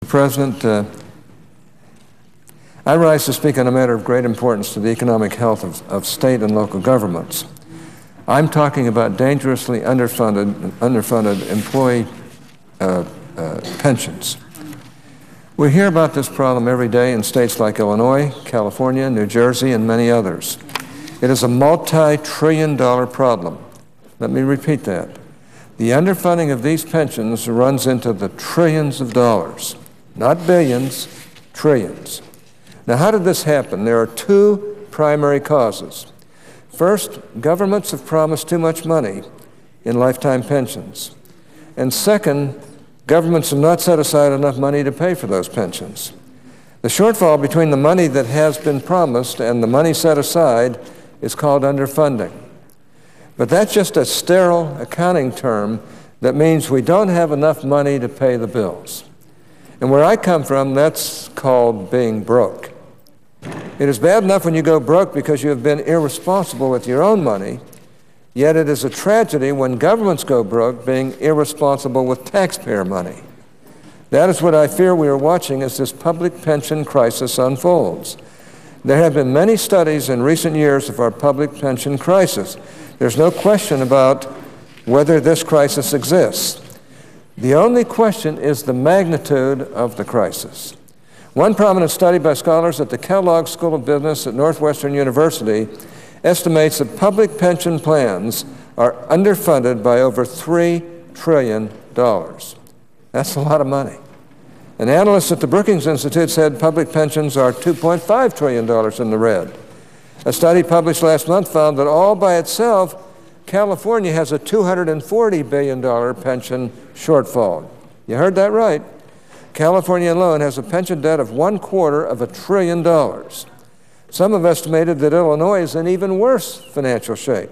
President, I rise to speak on a matter of great importance to the economic health of state and local governments. I'm talking about dangerously underfunded employee pensions. We hear about this problem every day in states like Illinois, California, New Jersey, and many others. It is a multi-trillion-dollar problem. Let me repeat that. The underfunding of these pensions runs into the trillions of dollars, not billions, trillions. Now, how did this happen? There are two primary causes. First, governments have promised too much money in lifetime pensions. And second, governments have not set aside enough money to pay for those pensions. The shortfall between the money that has been promised and the money set aside is called underfunding. But that's just a sterile accounting term that means we don't have enough money to pay the bills. And where I come from, that's called being broke. It is bad enough when you go broke because you have been irresponsible with your own money, yet it is a tragedy when governments go broke being irresponsible with taxpayer money. That is what I fear we are watching as this public pension crisis unfolds. There have been many studies in recent years of our public pension crisis. There's no question about whether this crisis exists. The only question is the magnitude of the crisis. One prominent study by scholars at the Kellogg School of Business at Northwestern University estimates that public pension plans are underfunded by over $3 trillion. That's a lot of money. An analyst at the Brookings Institute said public pensions are $2.5 trillion in the red. A study published last month found that all by itself, California has a $240 billion pension shortfall. You heard that right. California alone has a pension debt of $250 billion. Some have estimated that Illinois is in even worse financial shape.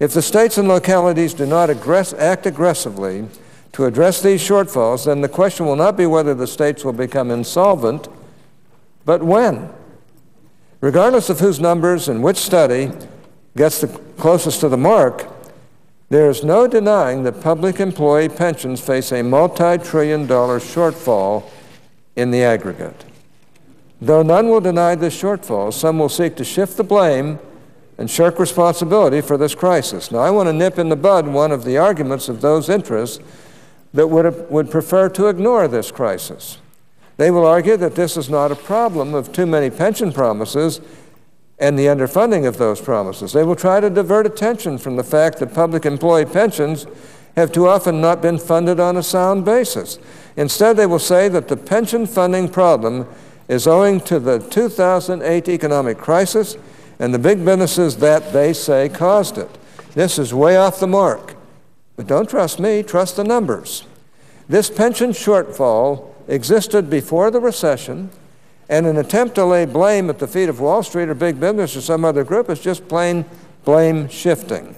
If the states and localities do not act aggressively to address these shortfalls, then the question will not be whether the states will become insolvent, but when. Regardless of whose numbers and which study gets the closest to the mark, there is no denying that public employee pensions face a multi-trillion-dollar shortfall in the aggregate. Though none will deny this shortfall, some will seek to shift the blame and shirk responsibility for this crisis. Now, I want to nip in the bud one of the arguments of those interests that would prefer to ignore this crisis. They will argue that this is not a problem of too many pension promises and the underfunding of those promises. They will try to divert attention from the fact that public employee pensions have too often not been funded on a sound basis. Instead, they will say that the pension funding problem is owing to the 2008 economic crisis and the big businesses that they say caused it. This is way off the mark. But don't trust me, trust the numbers. This pension shortfall existed before the recession, and an attempt to lay blame at the feet of Wall Street or big business or some other group is just plain blame shifting.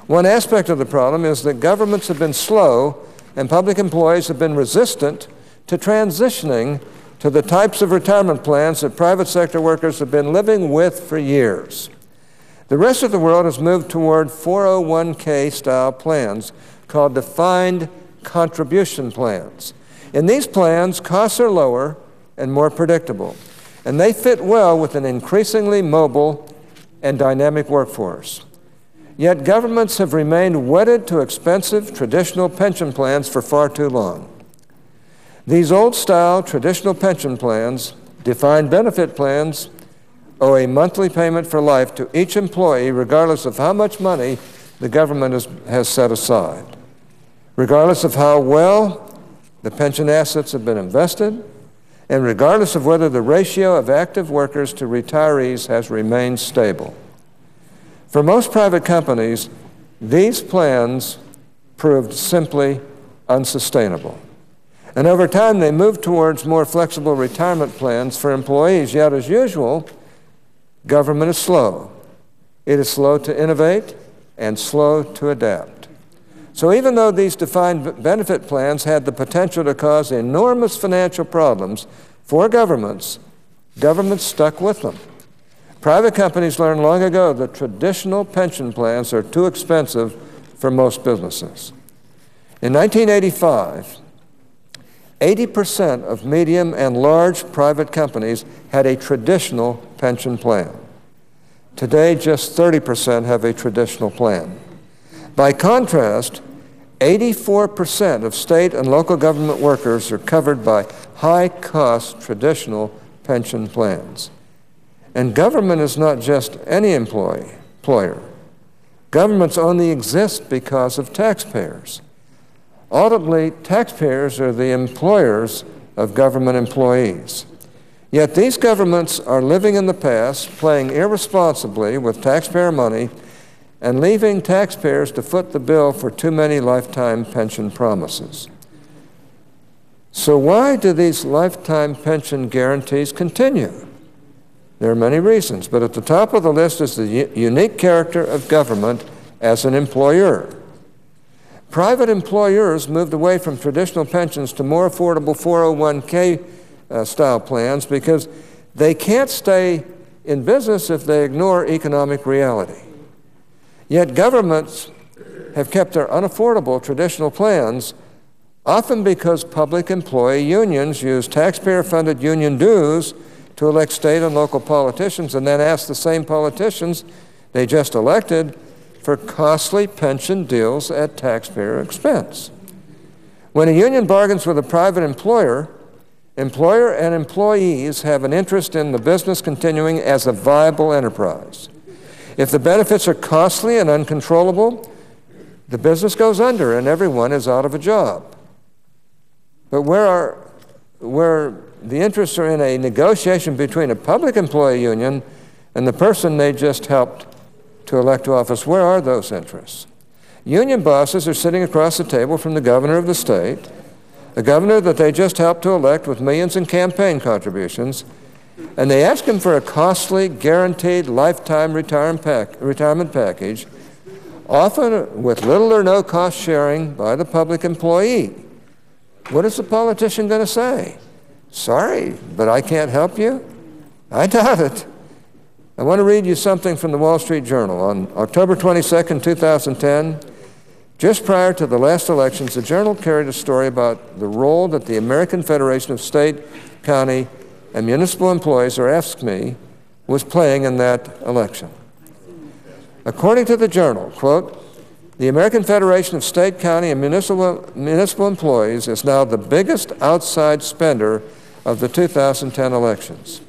One aspect of the problem is that governments have been slow and public employees have been resistant to transitioning to the types of retirement plans that private sector workers have been living with for years. The rest of the world has moved toward 401k style plans called defined contribution plans. In these plans, costs are lower and more predictable, and they fit well with an increasingly mobile and dynamic workforce. Yet governments have remained wedded to expensive traditional pension plans for far too long. These old-style traditional pension plans, defined benefit plans, owe a monthly payment for life to each employee regardless of how much money the government has set aside, regardless of how well the pension assets have been invested, and regardless of whether the ratio of active workers to retirees has remained stable. For most private companies, these plans proved simply unsustainable. And over time, they moved towards more flexible retirement plans for employees. Yet, as usual, government is slow. It is slow to innovate and slow to adapt. So even though these defined benefit plans had the potential to cause enormous financial problems for governments, governments stuck with them. Private companies learned long ago that traditional pension plans are too expensive for most businesses. In 1985, 80% of medium and large private companies had a traditional pension plan. Today, just 30% have a traditional plan. By contrast, 84% of state and local government workers are covered by high-cost traditional pension plans. And government is not just any employer. Governments only exist because of taxpayers. Ultimately, taxpayers are the employers of government employees. Yet these governments are living in the past, playing irresponsibly with taxpayer money, and leaving taxpayers to foot the bill for too many lifetime pension promises. So why do these lifetime pension guarantees continue? There are many reasons, but at the top of the list is the unique character of government as an employer. Private employers moved away from traditional pensions to more affordable 401k style plans because they can't stay in business if they ignore economic reality. Yet governments have kept their unaffordable traditional plans, often because public employee unions use taxpayer-funded union dues to elect state and local politicians and then ask the same politicians they just elected for costly pension deals at taxpayer expense. When a union bargains with a private employer and employees have an interest in the business continuing as a viable enterprise. If the benefits are costly and uncontrollable, the business goes under and everyone is out of a job. But where the interests are in a negotiation between a public employee union and the person they just helped to elect to office, where are those interests? Union bosses are sitting across the table from the governor of the state, the governor that they just helped to elect with millions in campaign contributions, and they ask him for a costly, guaranteed lifetime retirement package, often with little or no cost sharing by the public employee. What is the politician going to say? Sorry, but I can't help you? I doubt it. I want to read you something from the Wall Street Journal. On October 22, 2010, just prior to the last elections, the Journal carried a story about the role that the American Federation of State, County, and Municipal Employees, or AFSCME, was playing in that election. According to the Journal, quote, the American Federation of State, County, and Municipal Employees is now the biggest outside spender of the 2010 elections.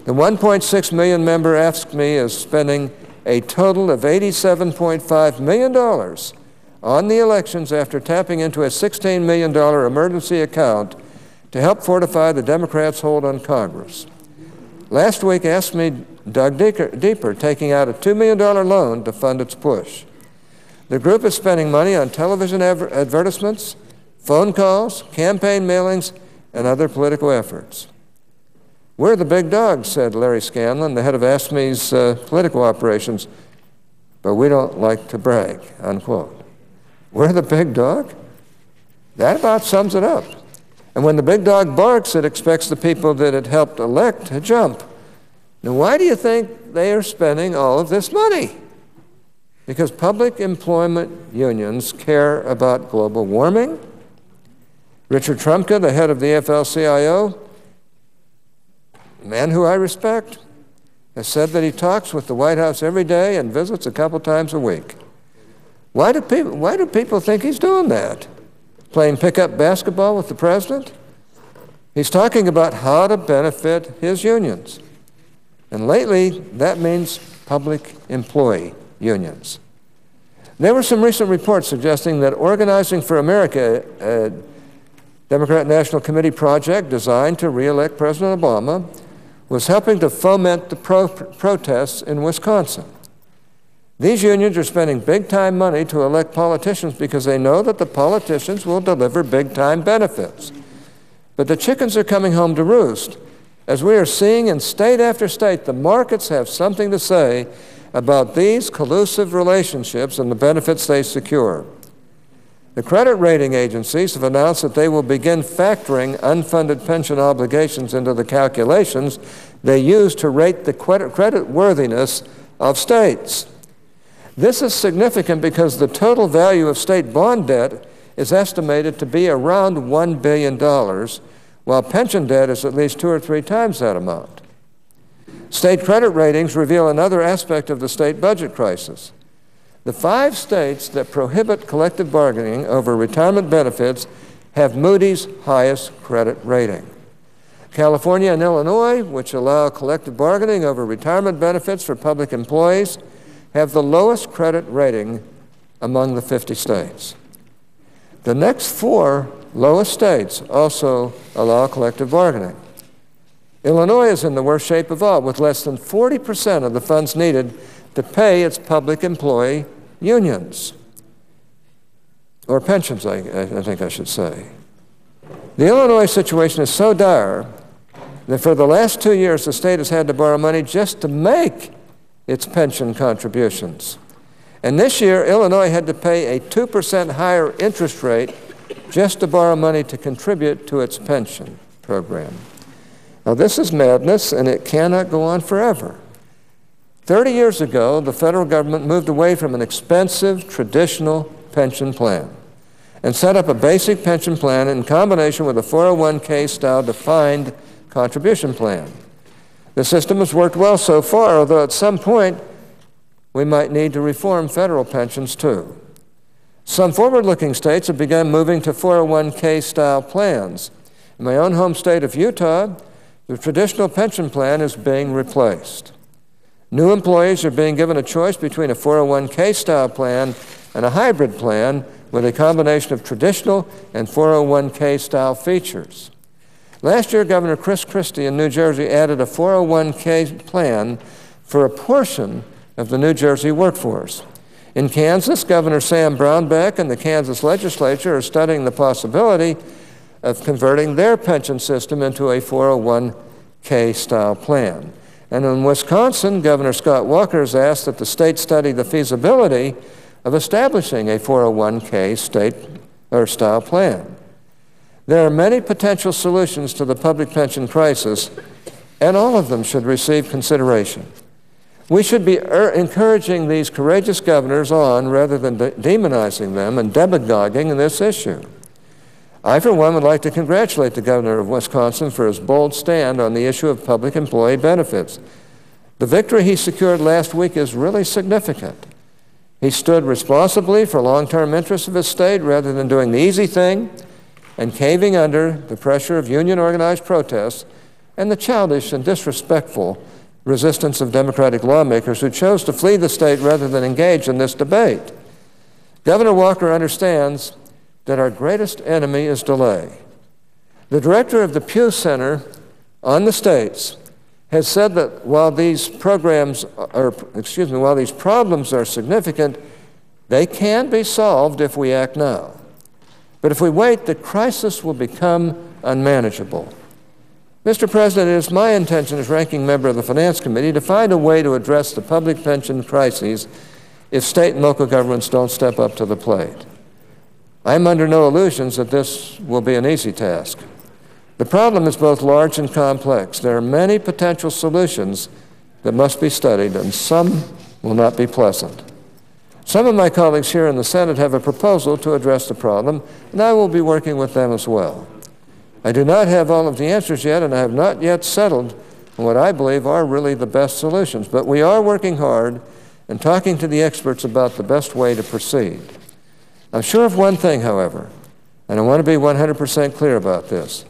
The 1.6 million member AFSCME is spending a total of $87.5 million on the elections after tapping into a $16 million emergency account to help fortify the Democrats' hold on Congress. Last week, AFSCME dug deeper, taking out a $2 million loan to fund its push. The group is spending money on television advertisements, phone calls, campaign mailings, and other political efforts. We're the big dogs, said Larry Scanlon, the head of AFSCME's political operations, but we don't like to brag, unquote. We're the big dog? That about sums it up. And when the big dog barks, it expects the people that it helped elect to jump. Now, why do you think they are spending all of this money? Because public employment unions care about global warming. Richard Trumka, the head of the AFL-CIO, a man who I respect, has said that he talks with the White House every day and visits a couple times a week. Why do people think he's doing that? Playing pickup basketball with the president? He's talking about how to benefit his unions. And lately, that means public employee unions. There were some recent reports suggesting that Organizing for America, a Democrat National Committee project designed to re-elect President Obama, was helping to foment the protests in Wisconsin. These unions are spending big-time money to elect politicians because they know that the politicians will deliver big-time benefits. But the chickens are coming home to roost. As we are seeing in state after state, the markets have something to say about these collusive relationships and the benefits they secure. The credit rating agencies have announced that they will begin factoring unfunded pension obligations into the calculations they use to rate the credit worthiness of states. This is significant because the total value of state bond debt is estimated to be around $1 billion, while pension debt is at least 2 or 3 times that amount. State credit ratings reveal another aspect of the state budget crisis. The 5 states that prohibit collective bargaining over retirement benefits have Moody's highest credit rating. California and Illinois, which allow collective bargaining over retirement benefits for public employees, have the lowest credit rating among the 50 states. The next 4 lowest states also allow collective bargaining. Illinois is in the worst shape of all, with less than 40% of the funds needed to pay its public employee unions, or pensions, I think I should say. The Illinois situation is so dire that for the last 2 years, the state has had to borrow money just to make its pension contributions. And this year, Illinois had to pay a 2% higher interest rate just to borrow money to contribute to its pension program. Now, this is madness, and it cannot go on forever. 30 years ago, the federal government moved away from an expensive, traditional pension plan and set up a basic pension plan in combination with a 401k-style defined contribution plan. The system has worked well so far, although at some point we might need to reform federal pensions too. Some forward-looking states have begun moving to 401k-style plans. In my own home state of Utah, the traditional pension plan is being replaced. New employees are being given a choice between a 401k-style plan and a hybrid plan with a combination of traditional and 401k-style features. Last year, Governor Chris Christie in New Jersey added a 401k plan for a portion of the New Jersey workforce. In Kansas, Governor Sam Brownback and the Kansas legislature are studying the possibility of converting their pension system into a 401k-style plan. And in Wisconsin, Governor Scott Walker has asked that the state study the feasibility of establishing a 401k style plan. There are many potential solutions to the public pension crisis, and all of them should receive consideration. We should be encouraging these courageous governors on rather than demonizing them and demagoguing this issue. I, for one, would like to congratulate the governor of Wisconsin for his bold stand on the issue of public employee benefits. The victory he secured last week is really significant. He stood responsibly for long-term interests of his state rather than doing the easy thing and caving under the pressure of union-organized protests and the childish and disrespectful resistance of Democratic lawmakers who chose to flee the state rather than engage in this debate. Governor Walker understands that our greatest enemy is delay. The director of the Pew Center on the states has said that while these problems are significant, they can be solved if we act now. But if we wait, the crisis will become unmanageable. Mr. President, it is my intention as ranking member of the Finance Committee to find a way to address the public pension crises if state and local governments don't step up to the plate. I'm under no illusions that this will be an easy task. The problem is both large and complex. There are many potential solutions that must be studied, and some will not be pleasant. Some of my colleagues here in the Senate have a proposal to address the problem, and I will be working with them as well. I do not have all of the answers yet, and I have not yet settled on what I believe are really the best solutions, but we are working hard and talking to the experts about the best way to proceed. I'm sure of one thing, however, and I want to be 100% clear about this.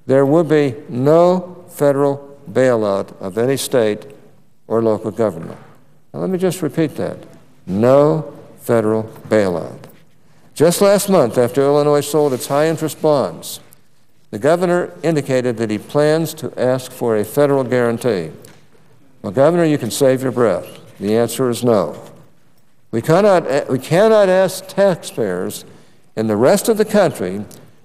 There will be no federal bailout of any state or local government. Now, let me just repeat that. No federal bailout. Just last month, after Illinois sold its high-interest bonds, the governor indicated that he plans to ask for a federal guarantee. Well, Governor, you can save your breath. The answer is no. We cannot ask taxpayers in the rest of the country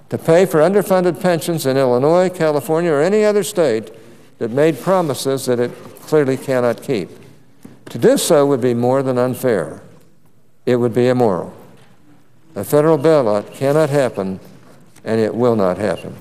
to pay for underfunded pensions in Illinois, California, or any other state that made promises that it clearly cannot keep. To do so would be more than unfair. It would be immoral. A federal bailout cannot happen, and it will not happen.